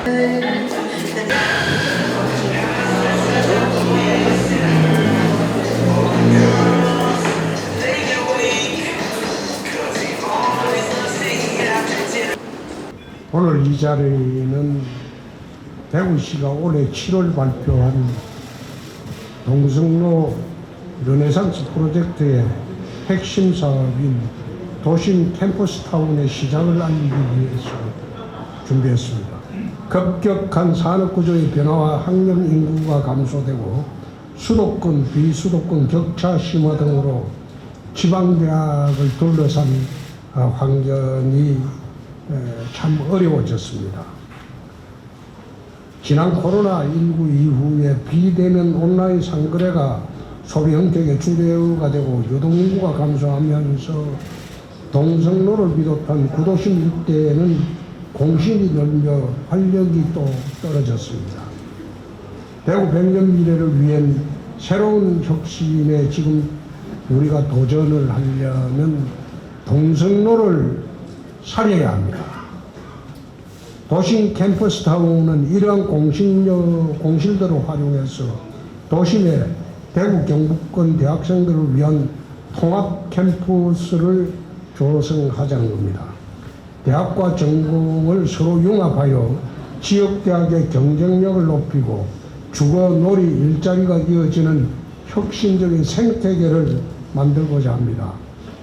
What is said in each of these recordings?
오늘 이 자리는 대구시가 올해 7월 발표한 동성로 르네상스 프로젝트의 핵심 사업인 도심 캠퍼스타운의 시작을 알리기 위해서 준비했습니다. 급격한 산업구조의 변화와 학령 인구가 감소되고 수도권, 비수도권 격차 심화 등으로 지방대학을 둘러싼 환경이 참 어려워졌습니다. 지난 코로나19 이후에 비대면 온라인 상거래가 소비 형태의 주流되고 유동인구가 감소하면서 동성로를 비롯한 구도심 일대에는 공실이 늘며 활력이 또 떨어졌습니다. 대구 100년 미래를 위한 새로운 혁신에 지금 우리가 도전을 하려면 동성로를 살려야 합니다. 도심 캠퍼스타운은 이러한 공실들을 활용해서 도심에 대구 경북권 대학생들을 위한 통합 캠퍼스를 조성하자는 겁니다. 대학과 전공을 서로 융합하여 지역대학의 경쟁력을 높이고 주거, 놀이, 일자리가 이어지는 혁신적인 생태계를 만들고자 합니다.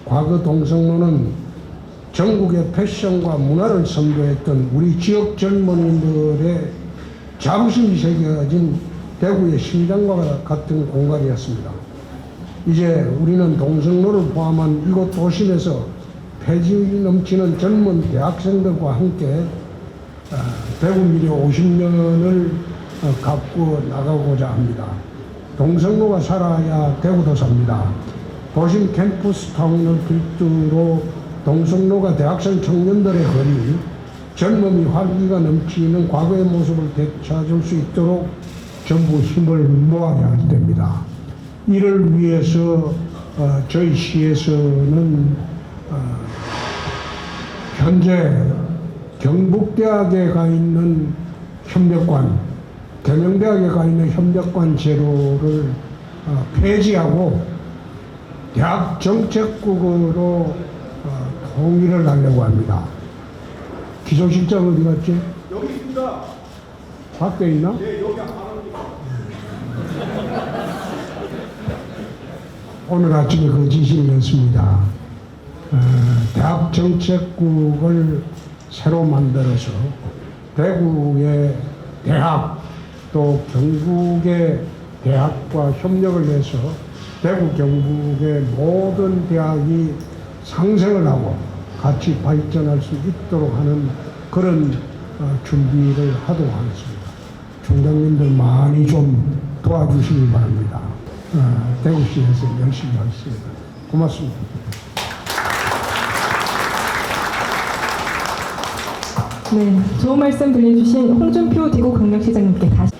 과거 동성로는 전국의 패션과 문화를 선도했던 우리 지역 젊은이들의 자부심이 새겨진 대구의 심장과 같은 공간이었습니다. 이제 우리는 동성로를 포함한 이곳 도심에서 패지 넘치는 젊은 대학생들과 함께 대구 미래 50년을 갖고 나가고자 합니다. 동성로가 살아야 대구도 삽니다. 도심 캠퍼스타운을 필두로 동성로가 대학생 청년들의 거리, 젊음이 활기가 넘치는 과거의 모습을 되찾을 수 있도록 전부 힘을 모아야 할 때입니다. 이를 위해서 저희 시에서는 현재 경북대학에 가 있는 협력관, 계명대학에 가 있는 협력관 제도를 폐지하고 대학 정책국으로 통일을 하려고 합니다. 기조실장 어디 갔지? 여기 있습니다. 밖에 있나? 네, 여기 안 합니다. 오늘 아침에 그 지시를 냈습니다. 대학 정책국을 새로 만들어서 대구의 대학 또 경북의 대학과 협력을 해서 대구 경북의 모든 대학이 상생을 하고 같이 발전할 수 있도록 하는 그런 준비를 하도록 하겠습니다. 총장님들 많이 좀 도와주시기 바랍니다. 대구시에서 열심히 하겠습니다. 고맙습니다. 네, 좋은 말씀 들려주신 홍준표 대구광역시장님께 다시.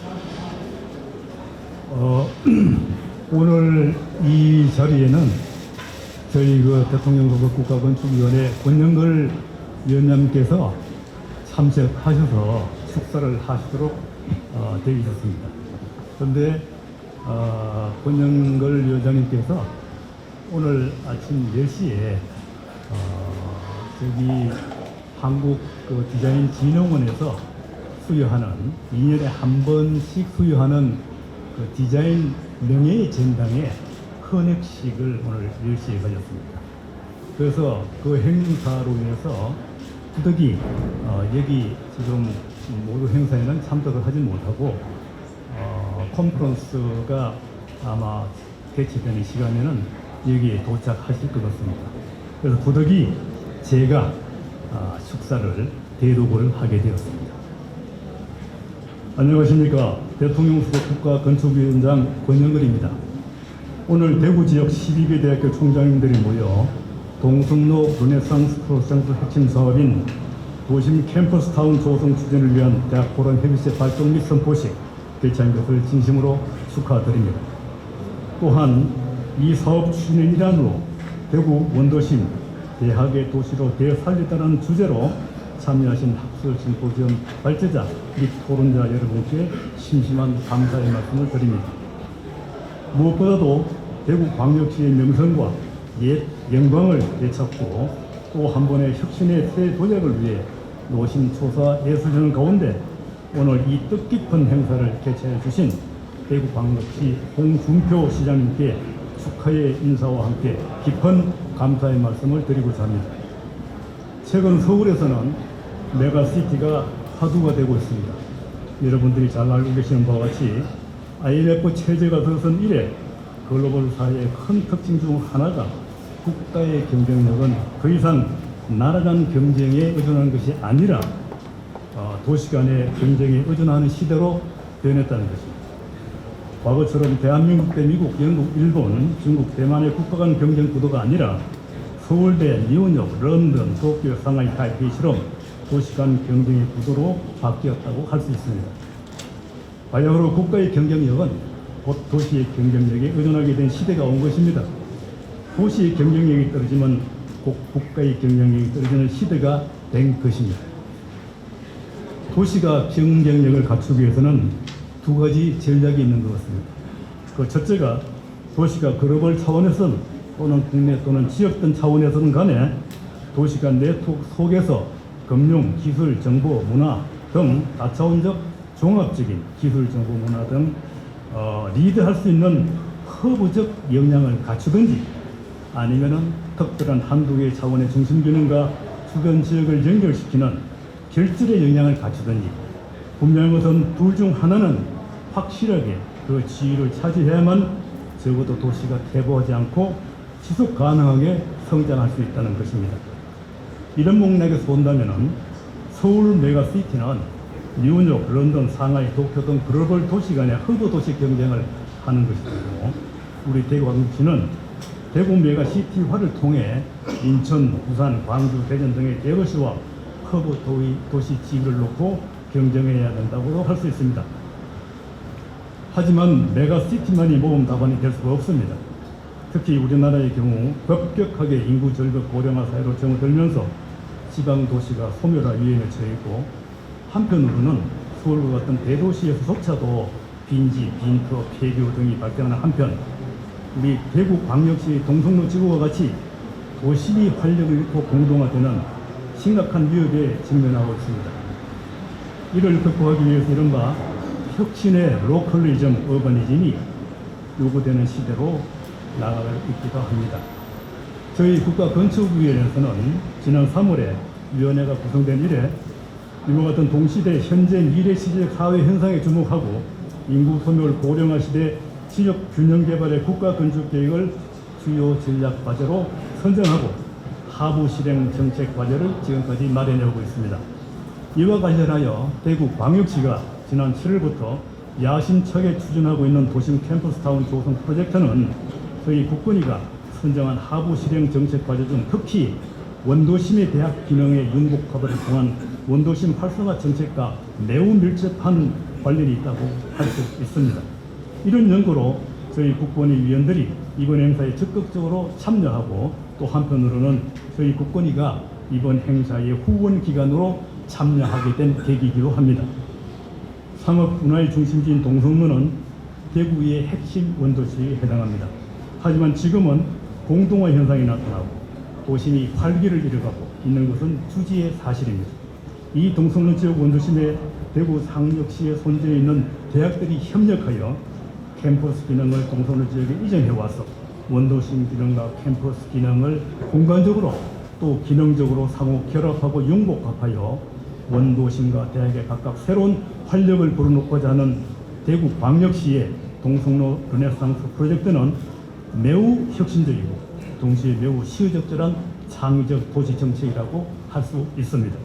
오늘 이 자리에는 저희 대통령 후보 국가건축위원회 권영걸 위원장님께서 참석하셔서 축사를 하시도록 되어 있었습니다. 그런데 권영걸 위원장님께서 오늘 아침 10시에 저기 한국 디자인진흥원에서 수여하는 2년에 한 번씩 수여하는 디자인 명예의 전당에 헌액식을 오늘 10시에 가졌습니다. 그래서 그 행사로 인해서 부득이 여기 지금 모두 행사에는 참석을 하지 못하고 컨퍼런스가 아마 개최되는 시간에는 여기에 도착하실 것 같습니다. 그래서 부득이 제가 축사를 대독을 하게 되었습니다. 안녕하십니까. 대통령 후보 국가건축위원장 권영걸입니다. 오늘 대구 지역 12개 대학교 총장님들이 모여 동성로 르네상스 프로젝트 핵심 사업인 도심 캠퍼스타운 조성 추진을 위한 대학 포럼 협의체 발동 및 선포식 개최한 것을 진심으로 축하드립니다. 또한 이 사업 추진의 일환으로 대구 원도심 대학의 도시로 되살리다는 주제로 참여하신 학술 심포지엄 발제자 및 토론자 여러분께 심심한 감사의 말씀을 드립니다. 무엇보다도 대구광역시의 명성과 옛 영광을 되찾고 또 한 번의 혁신의 새 도약을 위해 노심초사 애쓰시는 가운데 오늘 이 뜻깊은 행사를 개최해 주신 대구광역시 홍준표 시장님께 축하의 인사와 함께 깊은 감사의 말씀을 드리고자 합니다. 최근 서울에서는 메가시티가 화두가 되고 있습니다. 여러분들이 잘 알고 계시는 바와 같이 IMF 체제가 들어선 이래 글로벌 사회의 큰 특징 중 하나가 국가의 경쟁력은 더 이상 나라 간 경쟁에 의존하는 것이 아니라 도시 간의 경쟁에 의존하는 시대로 변했다는 것입니다. 과거처럼 대한민국 대 미국, 영국, 일본, 중국, 대만의 국가 간 경쟁 구도가 아니라 서울대, 뉴욕, 런던, 도쿄, 상하이, 타이페이처럼 도시 간 경쟁의 구도로 바뀌었다고 할 수 있습니다. 바야흐로 국가의 경쟁력은 곧 도시의 경쟁력에 의존하게 된 시대가 온 것입니다. 도시의 경쟁력이 떨어지면 곧 국가의 경쟁력이 떨어지는 시대가 된 것입니다. 도시가 경쟁력을 갖추기 위해서는 두 가지 전략이 있는 것 같습니다. 그 첫째가 도시가 글로벌 차원에서는 또는 국내 또는 지역등 차원에서는 간에 도시 간 네트워크 속에서 금융, 기술, 정보, 문화 등 다차원적 종합적인 기술, 정보, 문화 등 리드할 수 있는 허브적 역량을 갖추든지 아니면은 특별한 한두 개의 차원의 중심균형과 주변 지역을 연결시키는 결절의 역량을 갖추든지 분명한 것은 둘 중 하나는 확실하게 그 지위를 차지해야만 적어도 도시가 퇴보하지 않고 지속 가능하게 성장할 수 있다는 것입니다. 이런 맥락에서 본다면은 서울 메가시티는 뉴욕, 런던, 상하이, 도쿄 등 글로벌 도시 간의 허브 도시 경쟁을 하는 것이고 우리 대구광역시는 대구 메가시티화를 통해 인천, 부산, 광주, 대전 등의 대도시와 허브 도시 지위를 놓고 경쟁해야 된다고 할 수 있습니다. 하지만 메가시티만이 모범 답안이 될 수가 없습니다. 특히 우리나라의 경우 급격하게 인구 절벽 고령화 사회로 접어들면서 지방 도시가 소멸화 위험에 처해 있고 한편으로는 서울과 같은 대도시에서조차도 빈지, 빈터, 폐교 등이 발생하는 한편 우리 대구광역시 동성로 지구와 같이 도심이 활력을 잃고 공동화되는 심각한 위협에 직면하고 있습니다. 이를 극복하기 위해서 이른바 혁신의 로컬리즘, 어버니즘이 요구되는 시대로 나아가고 있기도 합니다. 저희 국가건축위원회에서는 지난 3월에 위원회가 구성된 이래 이와 같은 동시대 현재 미래 시대적 사회 현상에 주목하고 인구 소멸 고령화 시대 지역 균형 개발의 국가 건축 계획을 주요 전략 과제로 선정하고 하부 실행 정책 과제를 지금까지 마련해 오고 있습니다. 이와 관련하여 대구광역시가 지난 7월부터 야심차게 추진하고 있는 도심 캠퍼스타운 조성 프로젝트는 저희 국건위가 선정한 하부 실행 정책 과제 중 특히 원도심의 대학 기능의 융복합을 통한 원도심 활성화 정책과 매우 밀접한 관련이 있다고 할 수 있습니다. 이런 연구로 저희 국건위 위원들이 이번 행사에 적극적으로 참여하고 또 한편으로는 저희 국건위가 이번 행사의 후원 기관으로 참여하게 된 계기이기도 합니다. 상업 문화의 중심지인 동성로는 대구의 핵심 원도시에 해당합니다. 하지만 지금은 공동화 현상이 나타나고 도심이 활기를 잃어가고 있는 것은 주지의 사실입니다. 이 동성로 지역 원도심에 대구 상역시에 손재해 있는 대학들이 협력하여 캠퍼스 기능을 동성로 지역에 이전해와서 원도심 기능과 캠퍼스 기능을 공간적으로 또 기능적으로 상호 결합하고 융복합하여 원도심과 대학에 각각 새로운 활력을 불어넣고자 하는 대구광역시의 동성로 르네상스 프로젝트는 매우 혁신적이고 동시에 매우 시의적절한 창의적 도시정책이라고 할 수 있습니다.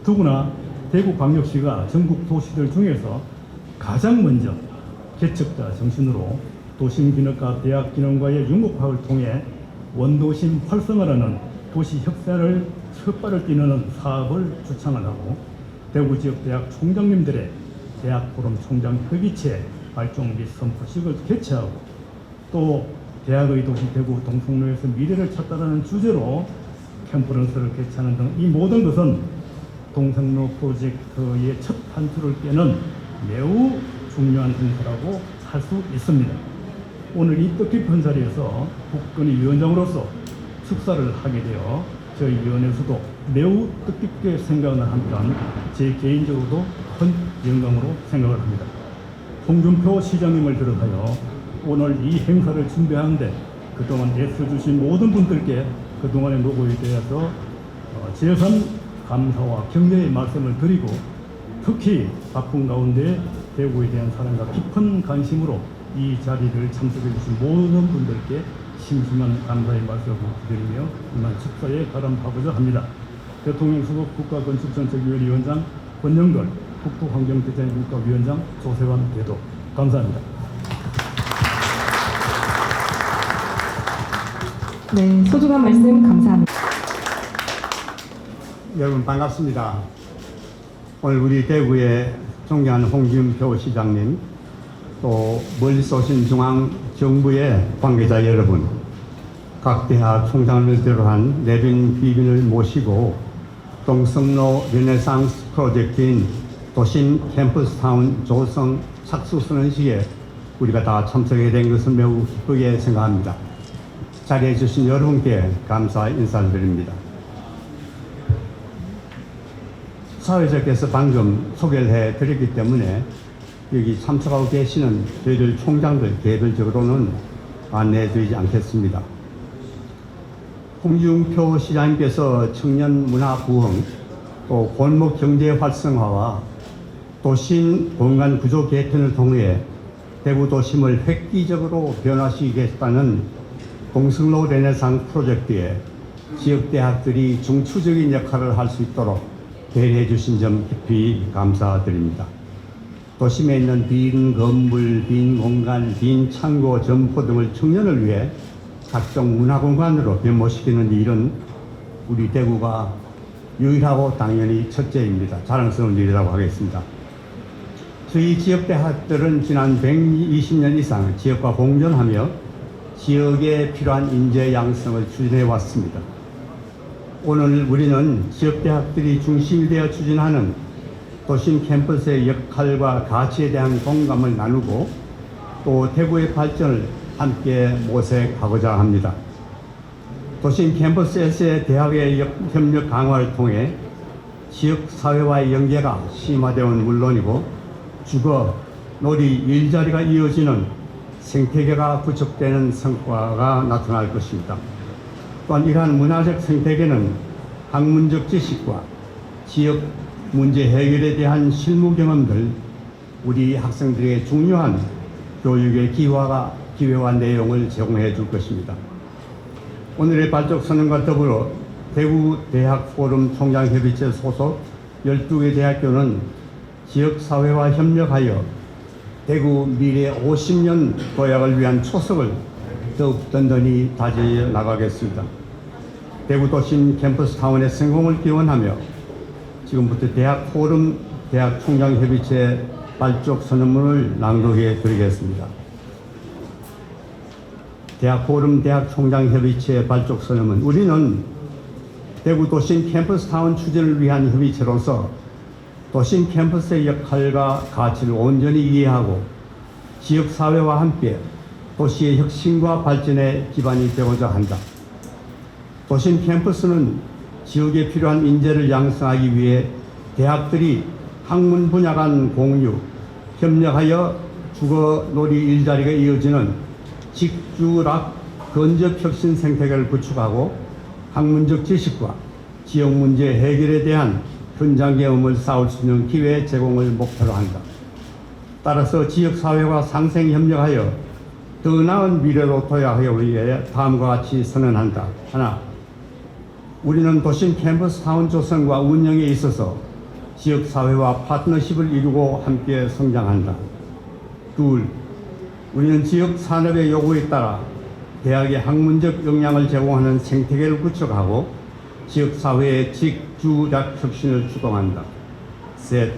더구나 대구광역시가 전국 도시들 중에서 가장 먼저 개척자 정신으로 도심기능과 대학기능과의 융복합을 통해 원도심 활성화라는 도시 혁신을 첫 발을 띄우는 사업을 주창을 하고 대구지역 대학 총장님들의 대학포럼 총장 협의체 발종 및 선포식을 개최하고 또 대학의 도시 대구 동성로에서 미래를 찾다라는 주제로 컨퍼런스를 개최하는 등 이 모든 것은 동성로 프로젝트의 첫 판투를 깨는 매우 중요한 행사라고 할 수 있습니다. 오늘 이 뜻깊은 자리에서 국건위 위원장으로서 축사를 하게 되어 저희 위원회에서도 매우 뜻깊게 생각을 한편 제 개인적으로도 큰 영광으로 생각을 합니다. 홍준표 시장님을 비롯하여 오늘 이 행사를 준비하는데 그동안 애써주신 모든 분들께 그동안의 노고에 대해서 재산 감사와 격려의 말씀을 드리고 특히 바쁜 가운데 대구에 대한 사랑과 깊은 관심으로 이 자리를 참석해 주신 모든 분들께 심심한 감사의 말씀을 드리며 이만 축사에 가름하고자 합니다. 대통령 수석 국가건축정책위원회 위원장 권영걸, 국토환경대책국가위원장 조세환 대도 감사합니다. 네, 소중한 말씀 감사합니다. 여러분 반갑습니다. 오늘 우리 대구의 존경하는 홍준표 시장님, 또 멀리서 오신 중앙정부의 관계자 여러분, 각 대학 총장을 비롯한 내빈 귀빈을 모시고 동성로 르네상스 프로젝트인 도심 캠퍼스타운 조성 착수 선언식에 우리가 다 참석하게 된 것을 매우 기쁘게 생각합니다. 자리해 주신 여러분께 감사 인사를 드립니다. 사회자께서 방금 소개를 해드렸기 때문에 여기 참석하고 계시는 저희들 총장들 개별적으로는 안내해드리지 않겠습니다. 홍준표 시장님께서 청년 문화 부흥, 또 골목 경제 활성화와 도심 공간 구조 개편을 통해 대구 도심을 획기적으로 변화시키겠다는 동성로 르네상스 프로젝트에 지역 대학들이 중추적인 역할을 할 수 있도록 배려해 주신 점 깊이 감사드립니다. 도심에 있는 빈 건물, 빈 공간, 빈 창고, 점포 등을 청년을 위해 각종 문화공간으로 변모시키는 일은 우리 대구가 유일하고 당연히 첫째입니다. 자랑스러운 일이라고 하겠습니다. 저희 지역대학들은 지난 120년 이상 지역과 공존하며 지역에 필요한 인재 양성을 추진해 왔습니다. 오늘 우리는 지역대학들이 중심이 되어 추진하는 도심 캠퍼스의 역할과 가치에 대한 공감을 나누고 또 대구의 발전을 함께 모색하고자 합니다. 도심 캠퍼스에서의 대학의 협력 강화를 통해 지역 사회와의 연계가 심화되어는 물론이고 주거, 놀이, 일자리가 이어지는 생태계가 구축되는 성과가 나타날 것입니다. 또한 이러한 문화적 생태계는 학문적 지식과 지역 문제 해결에 대한 실무 경험들, 우리 학생들에게 중요한 교육의 기회와 내용을 제공해 줄 것입니다. 오늘의 발족 선언과 더불어 대구 대학 포럼 총장협의체 소속 12개 대학교는 지역사회와 협력하여 대구 미래 50년 도약을 위한 초석을 더욱 든든히 다져 나가겠습니다. 대구 도심 캠퍼스타운의 성공을 기원하며 지금부터 대학 포럼 대학 총장협의체 발족 선언문을 낭독해 드리겠습니다. 대학 포럼 대학 총장협의체 발족 선언문. 우리는 대구 도심 캠퍼스타운 추진을 위한 협의체로서 도심 캠퍼스의 역할과 가치를 온전히 이해하고 지역사회와 함께 도시의 혁신과 발전의 기반이 되고자 한다. 도심 캠퍼스는 지역에 필요한 인재를 양성하기 위해 대학들이 학문 분야 간 공유, 협력하여 주거, 놀이, 일자리가 이어지는 직주락 건접 혁신 생태계를 구축하고 학문적 지식과 지역 문제 해결에 대한 현장 경험을 쌓을 수 있는 기회 제공을 목표로 한다. 따라서 지역사회와 상생 협력하여 더 나은 미래로 도약하기 위해 다음과 같이 선언한다. 하나, 우리는 도심 캠퍼스타운 조성과 운영에 있어서 지역사회와 파트너십을 이루고 함께 성장한다. 둘, 우리는 지역 산업의 요구에 따라 대학의 학문적 역량을 제공하는 생태계를 구축하고 지역사회의 직주력 혁신을 추동한다. 셋,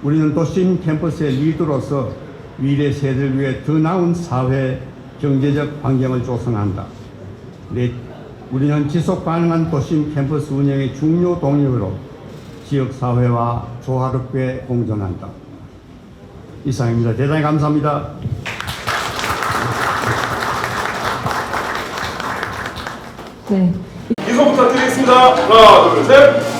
우리는 도심 캠퍼스의 리더로서 미래 세대를 위해 더 나은 사회, 경제적 환경을 조성한다. 넷, 우리는 지속 가능한 도심 캠퍼스 운영의 중요 동력으로 지역사회와 조화롭게 공존한다. 이상입니다. 대단히 감사합니다. 네. 인사 부탁드리겠습니다. 하나, 둘, 셋.